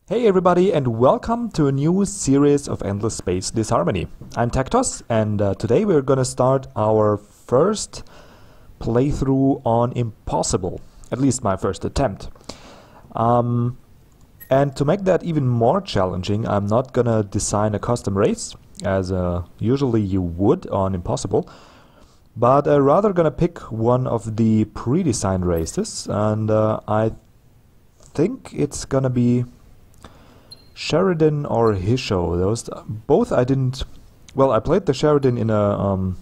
Hey everybody, and welcome to a new series of Endless Space Disharmony. I'm TecToss, and today we're gonna start our first playthrough on Impossible, at least my first attempt. And to make that even more challenging, I'm not gonna design a custom race, as usually you would on Impossible, but I'm rather gonna pick one of the pre-designed races, and I think it's gonna be Sheridan or Hissho. Those both I didn't. Well, I played the Sheridan in a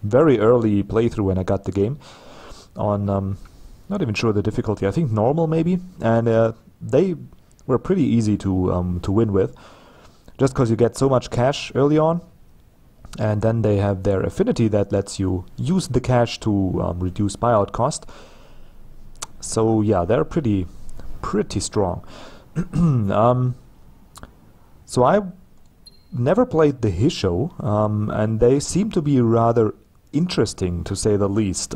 very early playthrough when I got the game on not even sure the difficulty. I think normal maybe, and they were pretty easy to win with, just because you get so much cash early on, and then they have their affinity that lets you use the cash to reduce buyout cost. So yeah, they're pretty strong. So I never played the Hissho, and they seem to be rather interesting, to say the least.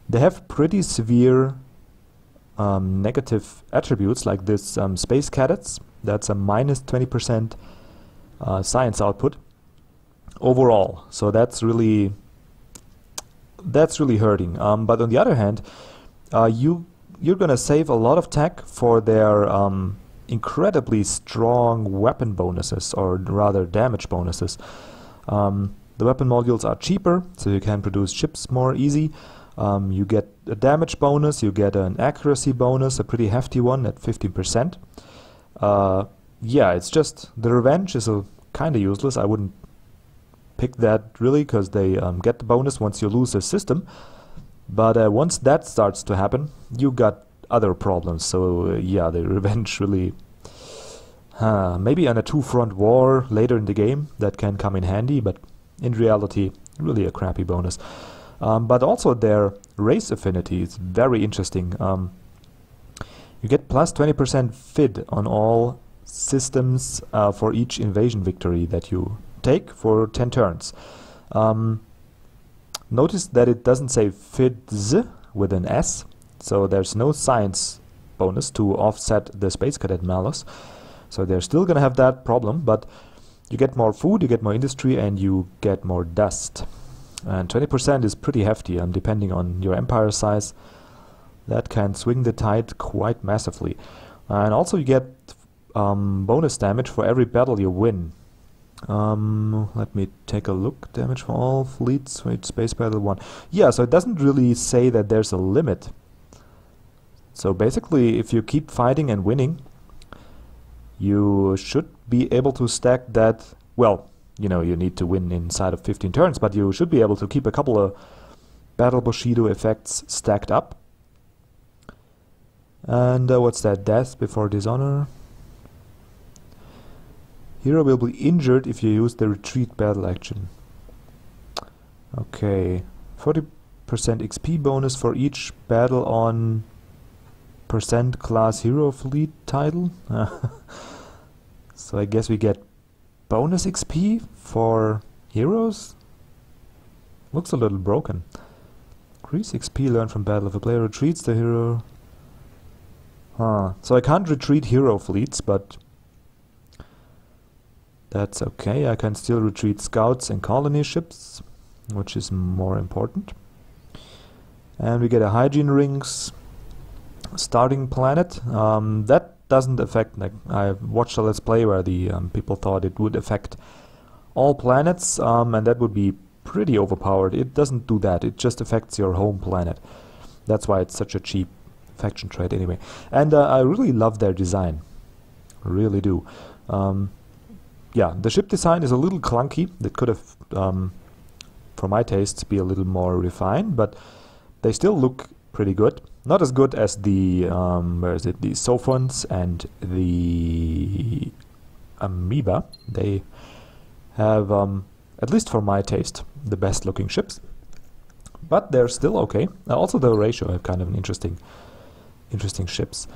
They have pretty severe negative attributes, like this Space Cadets. That's a minus 20% science output overall. So that's really hurting. But on the other hand, you're gonna save a lot of tech for their incredibly strong weapon bonuses, or rather damage bonuses. The weapon modules are cheaper, so you can produce ships more easy. You get a damage bonus, you get an accuracy bonus, a pretty hefty one at 15%. Yeah, it's just the revenge is kind of useless. I wouldn't pick that really, because they get the bonus once you lose the system. But once that starts to happen, you got other problems. So yeah, the revenge really maybe on a two-front war later in the game that can come in handy, but in reality really a crappy bonus. But also their race affinity is very interesting. You get plus 20% FID on all systems for each invasion victory that you take for 10 turns. Notice that it doesn't say FIDS with an S, so there's no science bonus to offset the Space Cadet malus. So they're still gonna have that problem, but you get more food, you get more industry, and you get more dust. And 20% is pretty hefty, and depending on your empire size, that can swing the tide quite massively. And also you get bonus damage for every battle you win. Let me take a look. Damage for all fleets for each space battle 1. Yeah, so it doesn't really say that there's a limit. So basically, if you keep fighting and winning, you should be able to stack that. Well, you know, you need to win inside of 15 turns, but you should be able to keep a couple of Battle Bushido effects stacked up. And what's that? Death before dishonor. Hero will be injured if you use the retreat battle action. Okay, 40% XP bonus for each battle on % class hero fleet title. So I guess we get bonus XP for heroes? Looks a little broken. Increase XP learned from battle. If a player retreats the hero... So I can't retreat hero fleets, but that's okay. I can still retreat scouts and colony ships, which is more important. And we get a hygiene rings starting planet. That doesn't affect, like, I watched a Let's Play where the people thought it would affect all planets, and that would be pretty overpowered. It doesn't do that. It just affects your home planet. That's why it's such a cheap faction trait anyway. And I really love their design. Really do. Yeah, the ship design is a little clunky. It could have, for my tastes, be a little more refined, but they still look pretty good. Not as good as the, where is it, the Sophons and the Amoeba. They have, at least for my taste, the best looking ships. But they're still okay. Also the ratio have kind of an interesting ships.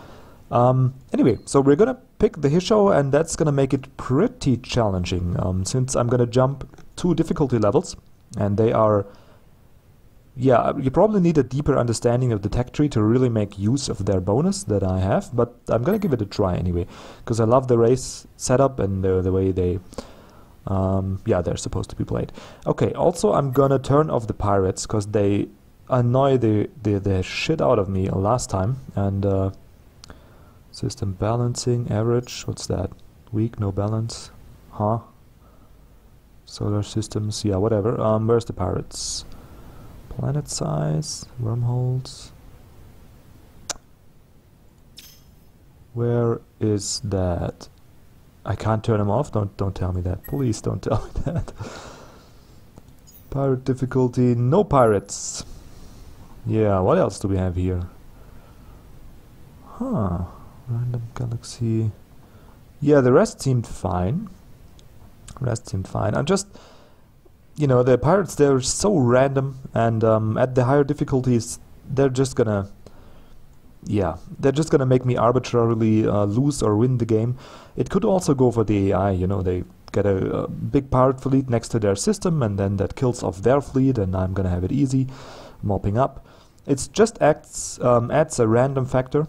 Anyway, so we're gonna pick the Hissho, and that's gonna make it pretty challenging, since I'm gonna jump 2 difficulty levels, and they are yeah, you probably need a deeper understanding of the tech tree to really make use of their bonus that I have, but I'm gonna give it a try anyway, because I love the race setup and the way they, yeah, they're supposed to be played. Okay, also I'm gonna turn off the pirates, because they annoy the shit out of me last time, and system balancing, average, what's that? Weak, no balance, huh? Solar systems, yeah, whatever. Where's the pirates? Planet size, wormholes. Where is that? I can't turn them off. Don't tell me that. Please don't tell me that. Pirate difficulty, no pirates. Yeah, what else do we have here? Huh. Random galaxy. Yeah, the rest seemed fine. I'm just, you know, the pirates, they're so random, and at the higher difficulties, they're just gonna make me arbitrarily lose or win the game. It could also go for the AI, you know, they get a big pirate fleet next to their system, and then that kills off their fleet, and I'm gonna have it easy, mopping up. It just adds a random factor.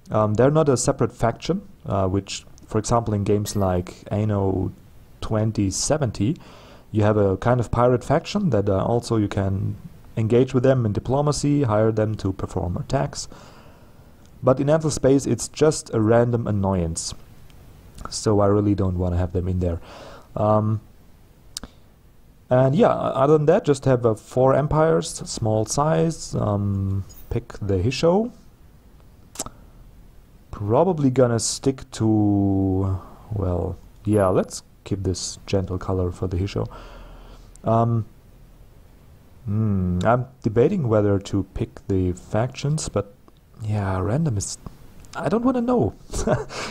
They're not a separate faction, which, for example, in games like Anno 2070, you have a kind of pirate faction that also you can engage with them in diplomacy, hire them to perform attacks. But in Antler Space, it's just a random annoyance. So I really don't want to have them in there. And yeah, other than that, just have 4 empires, small size. Pick the Hissho. Probably gonna stick to, well, yeah, let's keep this gentle color for the Hissho. I'm debating whether to pick the factions, but yeah, random is... I don't want to know.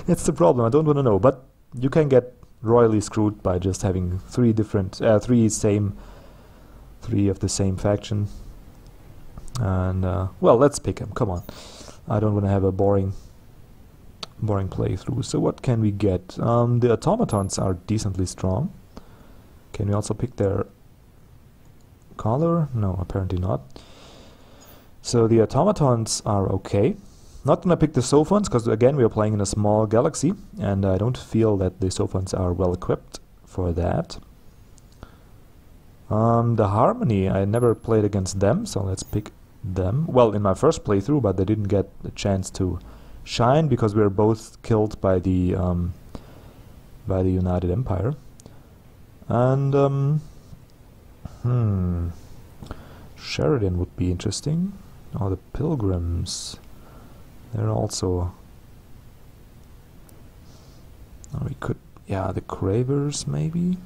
It's the problem, I don't want to know. But you can get royally screwed by just having 3 of the same faction. And, well, let's pick them, come on. I don't want to have a boring playthrough. So what can we get? The automatons are decently strong. Can we also pick their color? No, apparently not. So the automatons are okay. Not gonna pick the Sophons, because again we are playing in a small galaxy, and I don't feel that the Sophons are well equipped for that. The Harmony, I never played against them, so let's pick them. Well, in my first playthrough, but they didn't get a chance to shine because we were both killed by the United Empire. And Sheridan would be interesting. Oh, the Pilgrims. They're also... Oh, we could... Yeah, the Cravers, maybe?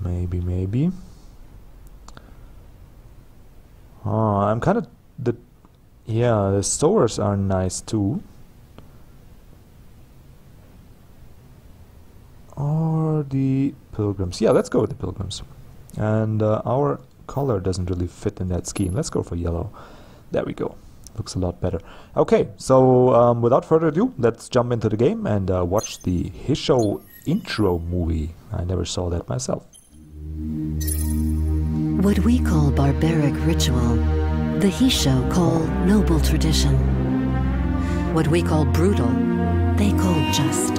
Maybe. Oh, I'm kind of... Yeah, the Sowers are nice too. Or the Pilgrims. Yeah, let's go with the Pilgrims. And our color doesn't really fit in that scheme. Let's go for yellow. There we go. Looks a lot better. Okay, so without further ado, let's jump into the game and watch the Hissho intro movie. I never saw that myself. What we call barbaric ritual, the Hissho call noble tradition. What we call brutal, they call just.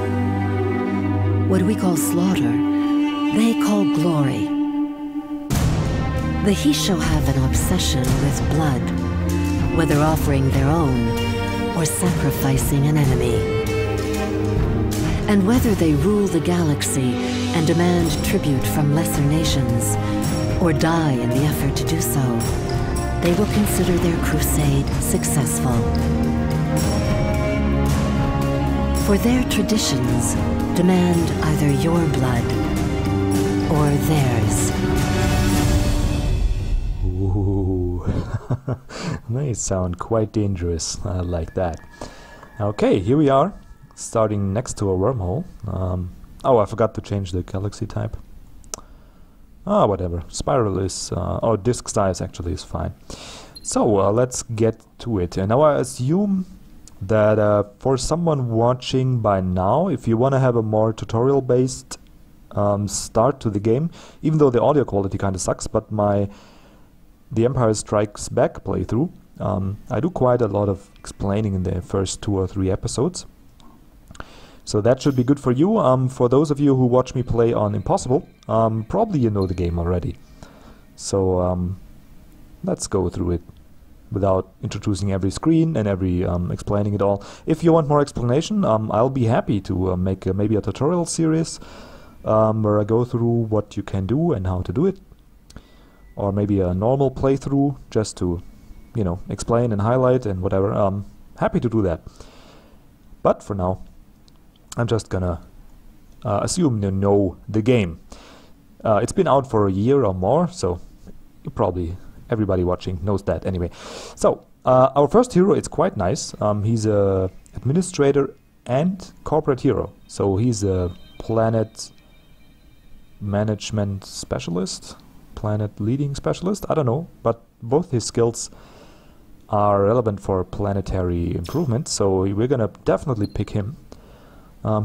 What we call slaughter, they call glory. The Hissho have an obsession with blood, whether offering their own or sacrificing an enemy. And whether they rule the galaxy and demand tribute from lesser nations, or die in the effort to do so, they will consider their crusade successful. For their traditions demand either your blood or theirs. Ooh, they sound quite dangerous. I like that. Okay, here we are, starting next to a wormhole. Oh, I forgot to change the galaxy type. Ah, whatever. Spiral is... oh, disk size actually is fine. So, let's get to it. And now I assume that for someone watching by now, if you want to have a more tutorial-based start to the game, even though the audio quality kind of sucks, but my the Empire Strikes Back playthrough. I do quite a lot of explaining in the first 2 or 3 episodes. So that should be good for you. For those of you who watch me play on Impossible, probably you know the game already. So let's go through it without introducing every screen and every explaining it all. If you want more explanation, I'll be happy to make maybe a tutorial series where I go through what you can do and how to do it. Or maybe a normal playthrough just to, you know, explain and highlight and whatever. Happy to do that. But for now, I'm just gonna assume you know the game. It's been out for a year or more, so you probably, everybody watching knows that anyway. So, our first hero is quite nice. He's a administrator and corporate hero. So he's a planet management specialist, planet leading specialist, I don't know, but both his skills are relevant for planetary improvement, so we're gonna definitely pick him.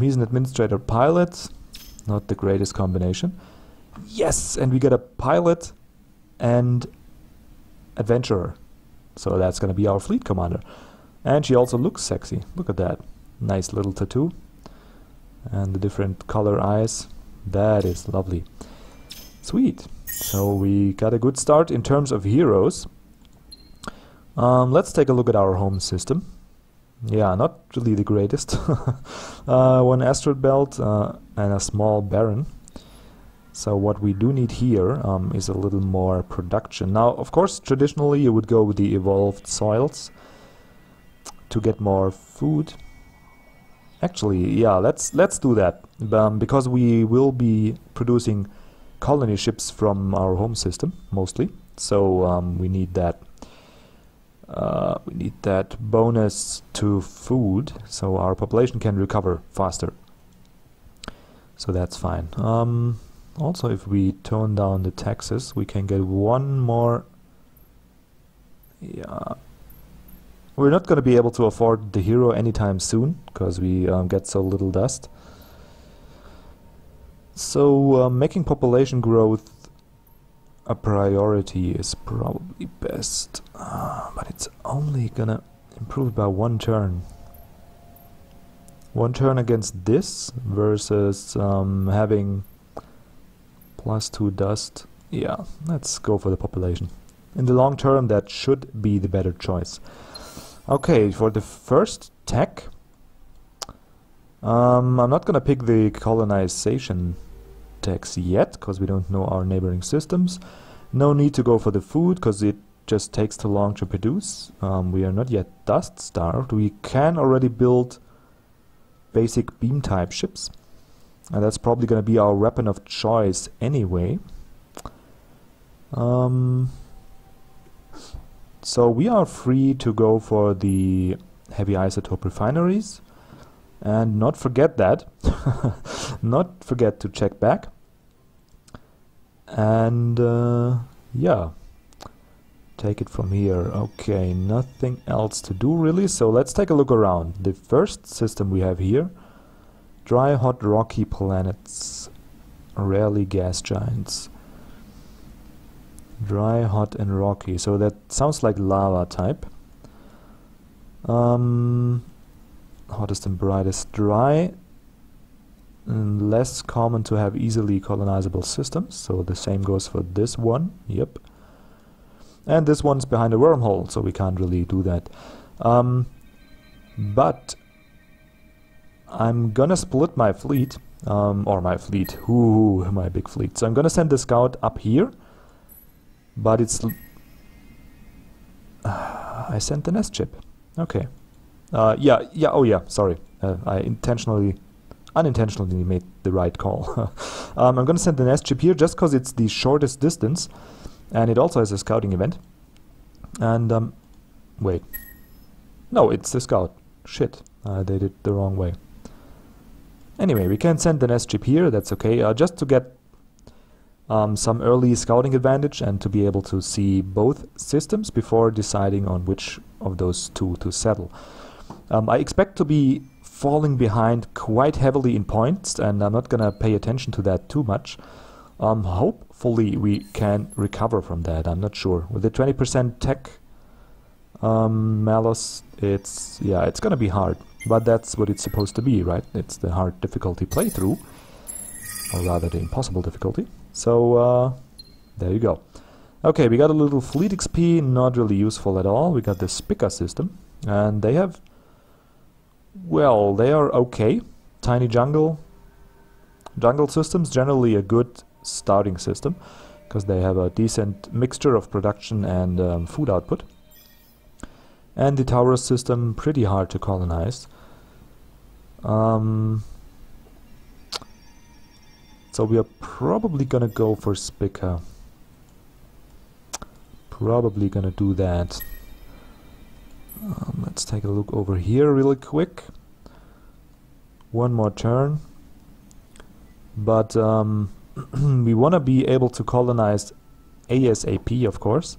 He's an administrator pilot, not the greatest combination. Yes, and we get a pilot and adventurer. So that's going to be our fleet commander. And she also looks sexy. Look at that. Nice little tattoo. And the different color eyes. That is lovely. Sweet. So we got a good start in terms of heroes. Let's take a look at our home system. Yeah, not really the greatest. 1 asteroid belt and a small baron. So what we do need here is a little more production. Now, of course, traditionally you would go with the evolved soils to get more food. Actually, yeah, let's do that because we will be producing colony ships from our home system mostly. So we need that. We need that bonus to food, so our population can recover faster. So that's fine. Also, if we tone down the taxes, we can get 1 more. Yeah, we're not going to be able to afford the hero anytime soon because we get so little dust. So making population growth a priority is probably best, but it's only gonna improve by 1 turn. 1 turn against this versus having +2 dust. Yeah, let's go for the population. In the long term, that should be the better choice. Okay, for the first tech, I'm not gonna pick the colonization tax yet because we don't know our neighboring systems. No need to go for the food because it just takes too long to produce. We are not yet dust starved. We can already build basic beam type ships, and that's probably going to be our weapon of choice anyway. So we are free to go for the heavy isotope refineries. And not forget that, not forget to check back. And yeah, take it from here. Okay, nothing else to do really, so let's take a look around. The first system we have here, dry, hot, rocky planets, rarely gas giants. Dry, hot and rocky, so that sounds like lava type. Hottest and brightest, dry, and less common to have easily colonizable systems, so the same goes for this one. Yep. And this one's behind a wormhole, so we can't really do that. But I'm gonna split my fleet, or my fleet, my big fleet. So I'm gonna send the scout up here, but it's I sent the nest chip. Okay. Sorry. I unintentionally made the right call. I'm gonna send the nest chip here just because it's the shortest distance, and it also has a scouting event. And wait, no, it's the scout. Shit, I did it the wrong way. Anyway, we can send the nest chip here. That's okay. Just to get some early scouting advantage and to be able to see both systems before deciding on which of those two to settle. I expect to be falling behind quite heavily in points, and I'm not gonna pay attention to that too much. Hopefully we can recover from that. I'm not sure. With the 20% tech malice, it's gonna be hard. But that's what it's supposed to be, right? It's the hard difficulty playthrough, or rather the impossible difficulty. So there you go. Okay, we got a little fleet XP, not really useful at all. We got the Spica system, and they have, well, they are okay. Tiny jungle systems, generally a good starting system, because they have a decent mixture of production and food output. And the Taurus system, pretty hard to colonize. So we are probably gonna go for Spica. Probably gonna do that. Let's take a look over here really quick. One more turn. But we want to be able to colonize ASAP, of course.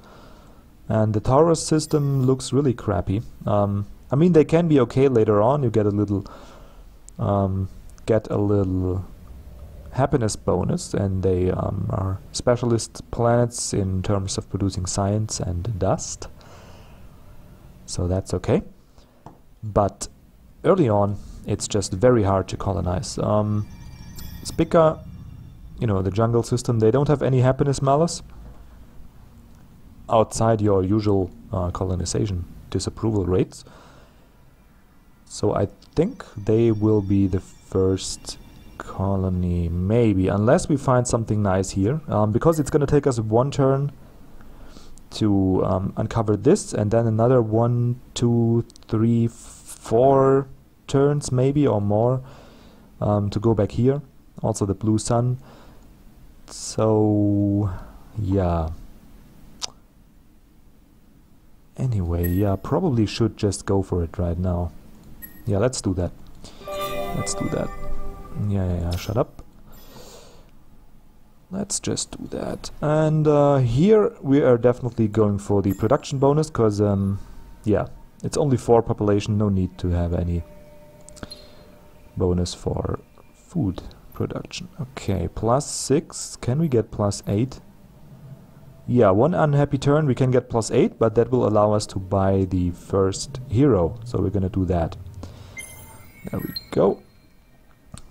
And the Taurus system looks really crappy. I mean, they can be okay later on. You get a little happiness bonus, and they are specialist planets in terms of producing science and dust. So that's okay. But early on, it's just very hard to colonize. Spica, you know, the jungle system, they don't have any happiness malice outside your usual colonization disapproval rates. So I think they will be the first colony, maybe, unless we find something nice here, because it's going to take us one turn to uncover this, and then another 1, 2, 3, 4 turns maybe or more to go back here. Also the blue sun. So yeah, anyway, yeah, probably should just go for it right now. Yeah, let's do that. Let's do that. Yeah, shut up. Let's just do that. And here we are definitely going for the production bonus, because yeah, it's only 4 population, no need to have any bonus for food production. Okay, +6. Can we get +8? Yeah, one unhappy turn we can get +8, but that will allow us to buy the first hero. So we're gonna do that. There we go.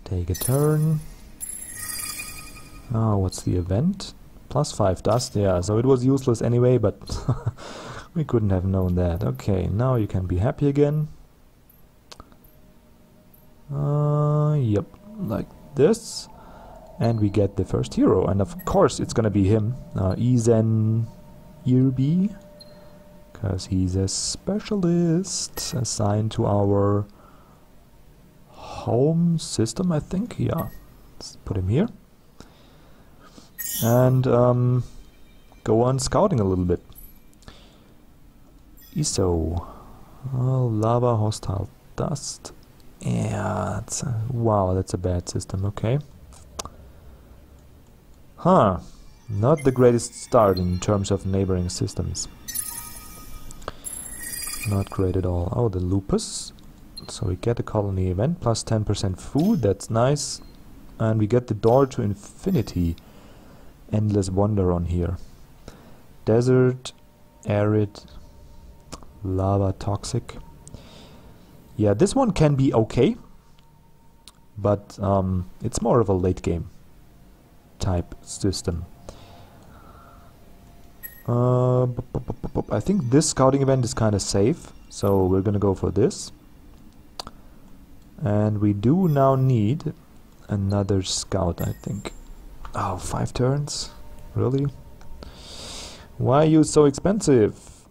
Take a turn. Oh, what's the event? +5 dust. Yeah, so it was useless anyway, but we couldn't have known that. Okay, now you can be happy again. Yep, like this, and we get the first hero, and of course it's gonna be him, Izen Irby, because he's a specialist assigned to our home system, I think. Yeah, let's put him here and go on scouting a little bit. Hissho, lava, hostile dust. Yeah, wow, that's a bad system. Okay. Huh. Not the greatest start in terms of neighboring systems. Not great at all. Oh, the lupus. So we get a colony event, plus 10% food. That's nice. And we get the door to infinity. Endless wonder on here. Desert, arid, lava, toxic. Yeah, this one can be okay, but it's more of a late game type system. I think this scouting event is kind of safe, so we're gonna go for this. And we do now need another scout, I think. Oh, 5 turns? Really? Why are you so expensive?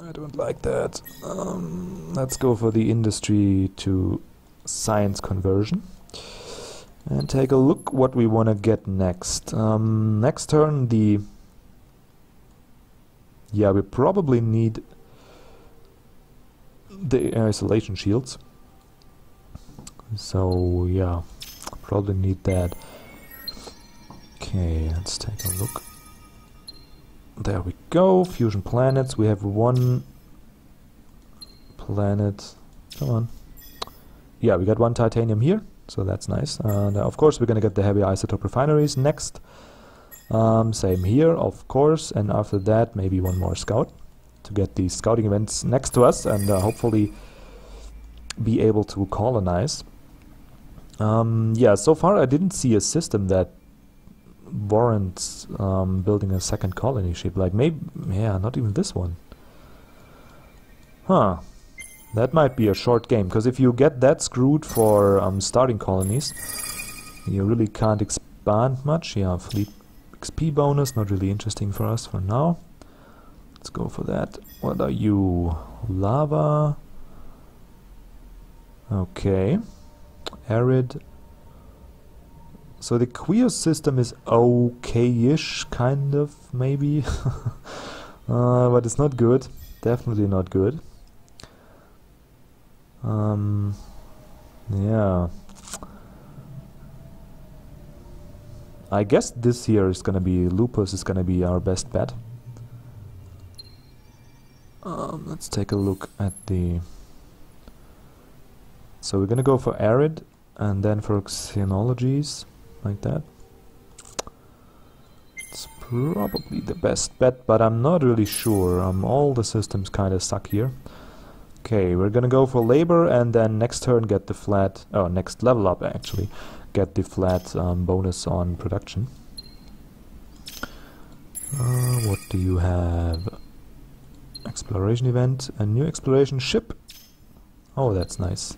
I don't like that. Let's go for the industry to science conversion and take a look what we want to get next. Next turn, we probably need the isolation shields. So yeah, probably need that. Okay, let's take a look. There we go, fusion planets. We have 1 planet. Come on. Yeah, we got 1 titanium here, so that's nice. And of course we're gonna get the heavy isotope refineries next. Same here, of course, and after that maybe one more scout to get these scouting events next to us and hopefully be able to colonize. Yeah, so far I didn't see a system that warrants building a second colony ship. Like maybe, yeah, not even this one. Huh. That might be a short game, because if you get that screwed for starting colonies, you really can't expand much. Yeah, fleet XP bonus, not really interesting for us for now. Let's go for that. What are you? Lava. Okay. Arid. So the queer system is okay-ish, kind of, maybe. But it's not good. Definitely not good. Yeah. I guess this here is gonna be Lupus is gonna be our best bet. Let's take a look at the... So we're gonna go for Arid and then for Xenologies, like that. It's probably the best bet, but I'm not really sure. All the systems kinda suck here. Okay, we're gonna go for labor and then next turn get the flat... Oh, next level up actually. Get the flat bonus on production. What do you have? Exploration event, a new exploration ship. Oh, that's nice.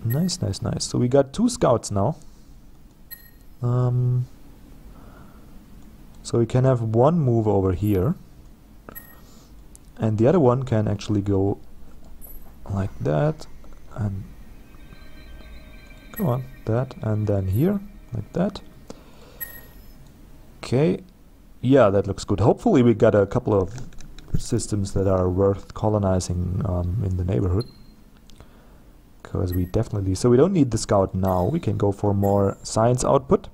Nice, nice, nice. So we got 2 scouts now. So we can have one move over here. And the other one can actually go like that. And come on, that. And then here, like that. Okay. Yeah, that looks good. Hopefully we got a couple of systems that are worth colonizing in the neighborhood. Because we definitely... So we don't need the scout now. We can go for more science output.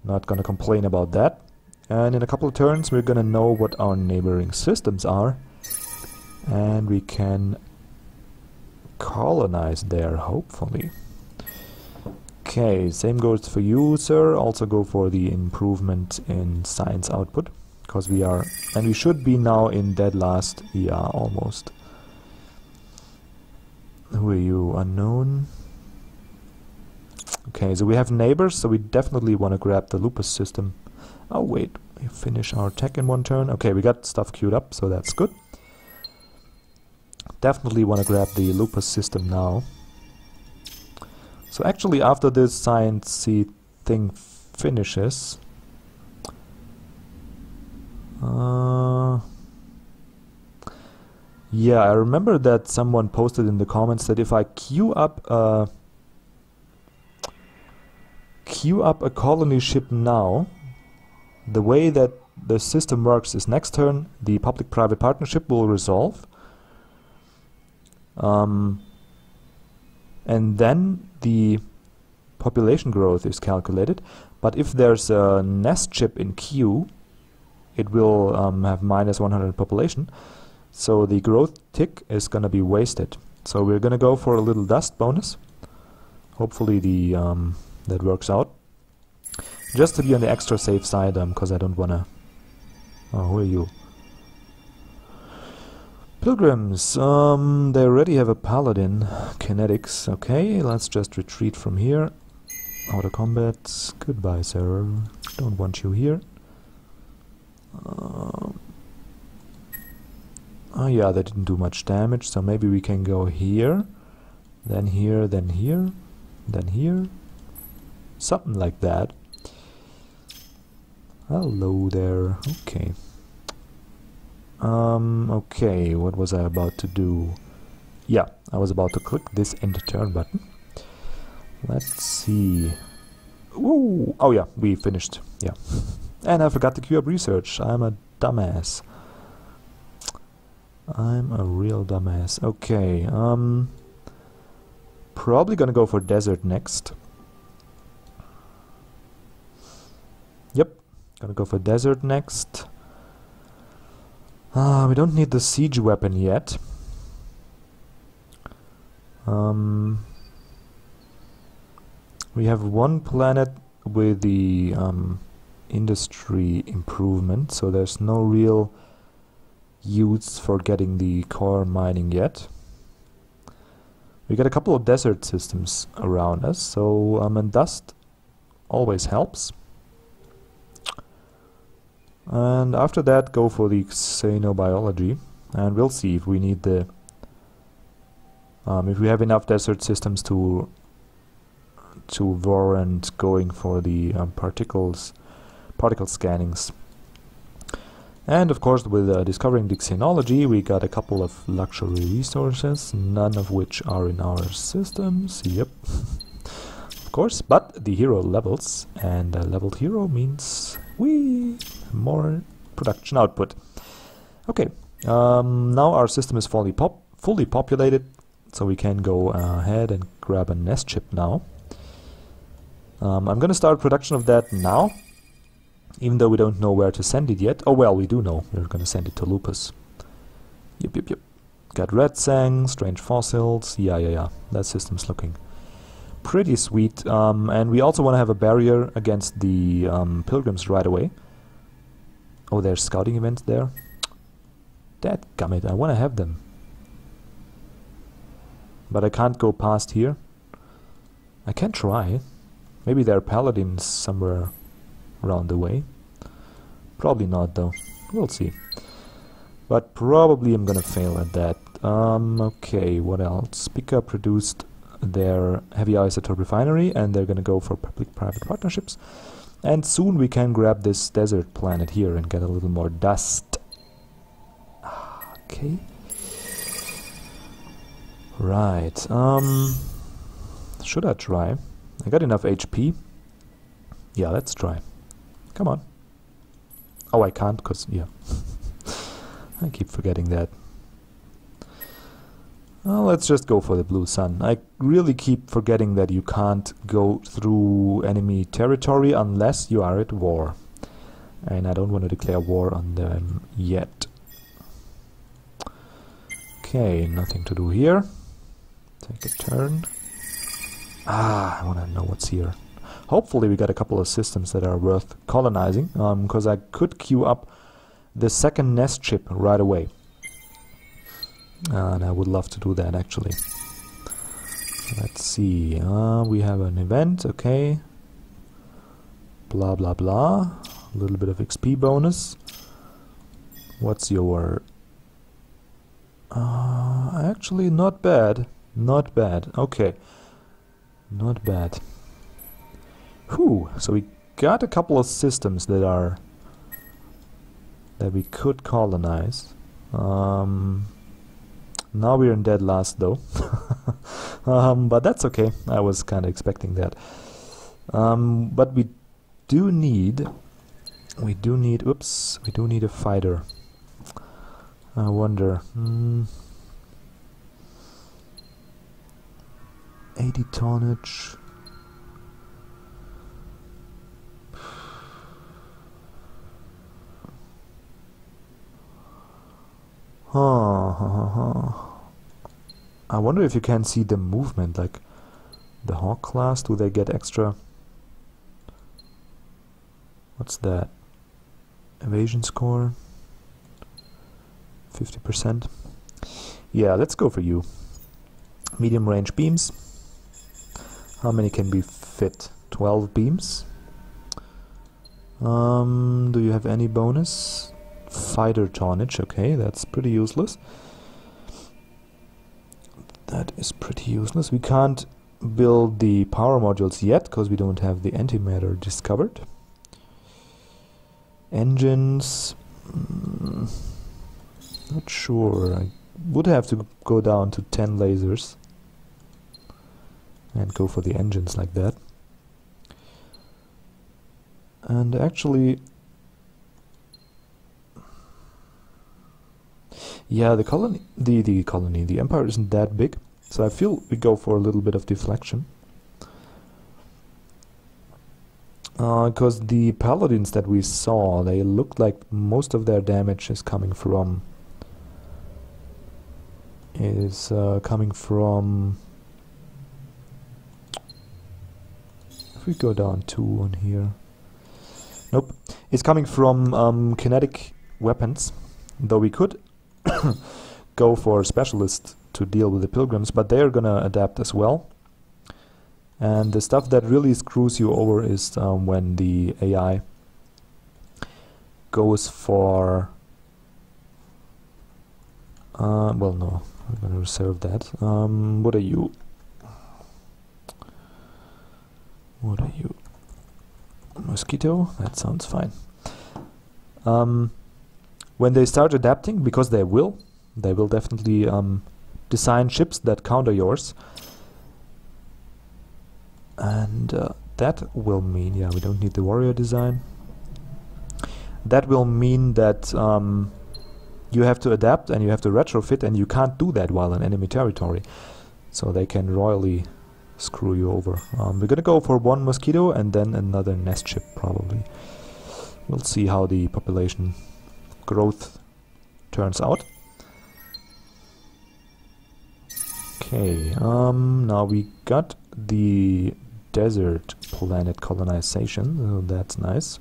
Not gonna complain about that. And in a couple of turns we're gonna know what our neighboring systems are. And we can colonize there, hopefully. Okay, same goes for you, sir. Also go for the improvement in science output. Because we are... And we should be now in dead last. Yeah, almost. Who are you? Unknown. Okay, so we have neighbors, so we definitely want to grab the Lupus system. Oh wait, we finish our tech in one turn. Okay, we got stuff queued up, so that's good. Definitely want to grab the Lupus system now. So actually after this science-y thing finishes... yeah, I remember that someone posted in the comments that if I queue up a colony ship now, the way that the system works is next turn the public-private partnership will resolve, and then the population growth is calculated. But if there's a nest ship in queue, it will have minus 100 population. So the growth tick is gonna be wasted. So we're gonna go for a little dust bonus. Hopefully the that works out. Just to be on the extra safe side, because I don't wanna... Oh, who are you? Pilgrims. They already have a paladin. Kinetics. Okay, let's just retreat from here. Out of combat. Goodbye, sir. Don't want you here. Oh yeah, that didn't do much damage, so maybe we can go here, then here, then here, then here. Something like that. Hello there. Okay. Okay, what was I about to do? Yeah, I was about to click this end turn button. Let's see. Ooh! Oh yeah, we finished. Yeah. And I forgot to queue up research. I'm a dumbass. I'm a real dumbass. Okay, probably gonna go for desert next. Yep, gonna go for desert next. We don't need the siege weapon yet. We have one planet. with the industry improvement, so there's no real use for getting the core mining yet. We got a couple of desert systems around us, so and dust always helps. And after that, go for the xenobiology, and we'll see if we need the if we have enough desert systems to warrant going for the particle scannings. And of course, with discovering the xenology, we got a couple of luxury resources, none of which are in our systems. Yep, of course, but the hero levels, and a leveled hero means more production output. Okay, now our system is fully populated, so we can go ahead and grab a nest chip now. I'm gonna start production of that now, even though we don't know where to send it yet. Oh well, we do know. We're gonna send it to Lupus. Yep. Got red sang, strange fossils. Yeah. That system's looking pretty sweet. And we also want to have a barrier against the pilgrims right away. Oh, there's scouting events there. Dadgummit, I want to have them. But I can't go past here. I can try. Maybe there are paladins somewhere around the way. Probably not though. We'll see. But probably I'm gonna fail at that. Okay, what else? Pika produced their heavy isotope refinery, and they're gonna go for public-private partnerships. And soon we can grab this desert planet here and get a little more dust. Okay. Right. Should I try? I got enough HP. Yeah, let's try. Come on. Oh, I can't, because, yeah. I keep forgetting that. Well, let's just go for the blue sun. I really keep forgetting that you can't go through enemy territory unless you are at war. And I don't want to declare war on them yet. Okay, nothing to do here. Take a turn. I want to know what's here. Hopefully we got a couple of systems that are worth colonizing, because I could queue up the second nest chip right away. And I would love to do that, actually. Let's see. We have an event, okay. Blah, blah, blah. A little bit of XP bonus. What's your... actually, not bad. Not bad. Okay. Not bad. Whew, so we got a couple of systems that we could colonize. Now we're in dead last though. But that's okay. I was kind of expecting that. But we do need a fighter. I wonder. 80 tonnage. I wonder if you can see the movement, like the Hawk class. Do they get extra? What's that? Evasion score 50%. Yeah, let's go for you. Medium range beams. How many can be fit? 12 beams. Do you have any bonus? Fighter tonnage, okay, that's pretty useless. That is pretty useless. We can't build the power modules yet because we don't have the antimatter discovered. Engines, not sure. I would have to go down to 10 lasers and go for the engines like that. And actually, yeah, the Empire isn't that big, so I feel we go for a little bit of deflection. Because the paladins that we saw, they looked like most of their damage is coming from if we go down 2 on here. Nope. It's coming from kinetic weapons, though we could go for specialists to deal with the pilgrims, but they're gonna adapt as well. And the stuff that really screws you over is when the AI goes for... well, no, I'm gonna reserve that. What are you? What are you? Mosquito? That sounds fine. When they start adapting, because they will definitely design ships that counter yours. And that will mean, yeah, we don't need the warrior design. That will mean that you have to adapt and you have to retrofit, and you can't do that while in enemy territory. So they can royally screw you over. We're gonna go for 1 mosquito and then another nest ship probably. We'll see how the population growth turns out. Okay, now we got the desert planet colonization, so that's nice.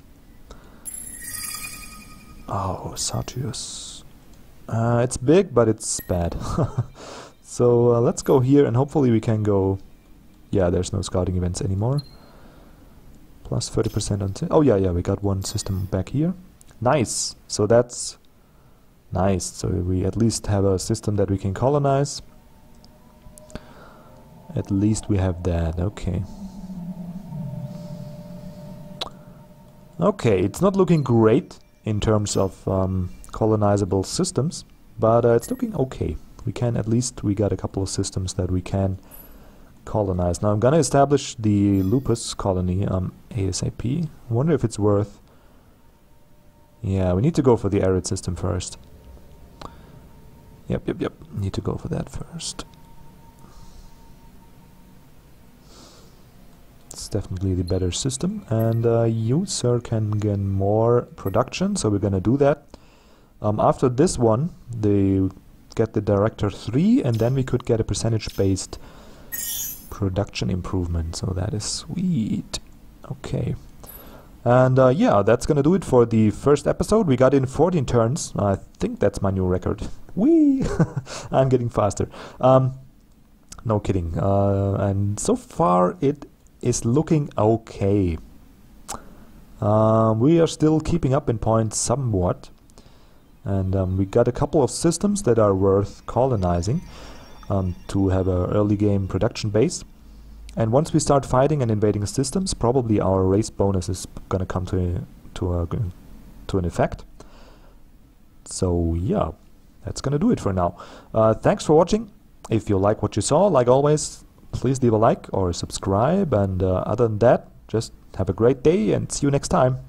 Oh, Sartius. It's big, but it's bad. So let's go here and hopefully we can go... Yeah, there's no scouting events anymore. Plus 30% on... Oh yeah, we got 1 system back here. Nice! So that's nice. So we at least have a system that we can colonize. At least we have that, okay. Okay, it's not looking great in terms of colonizable systems, but it's looking okay. We can at least, we got a couple of systems that we can colonize. Now I'm gonna establish the lupus colony ASAP. I wonder if it's worth... Yeah, we need to go for the arid system first. Yep. Need to go for that first. It's definitely the better system, and you, sir, can get more production, so we're gonna do that. After this one, they get the director 3, and then we could get a percentage-based production improvement, so that is sweet. Okay. And yeah, that's gonna do it for the first episode. We got in 14 turns. I think that's my new record. Whee! I'm getting faster. No kidding. And so far it is looking okay. We are still keeping up in points somewhat. And we got a couple of systems that are worth colonizing to have an early game production base. And once we start fighting and invading systems, probably our race bonus is gonna come to an effect. So yeah, that's gonna do it for now. Thanks for watching. If you like what you saw, like always, please leave a like or subscribe. And other than that, just have a great day and see you next time.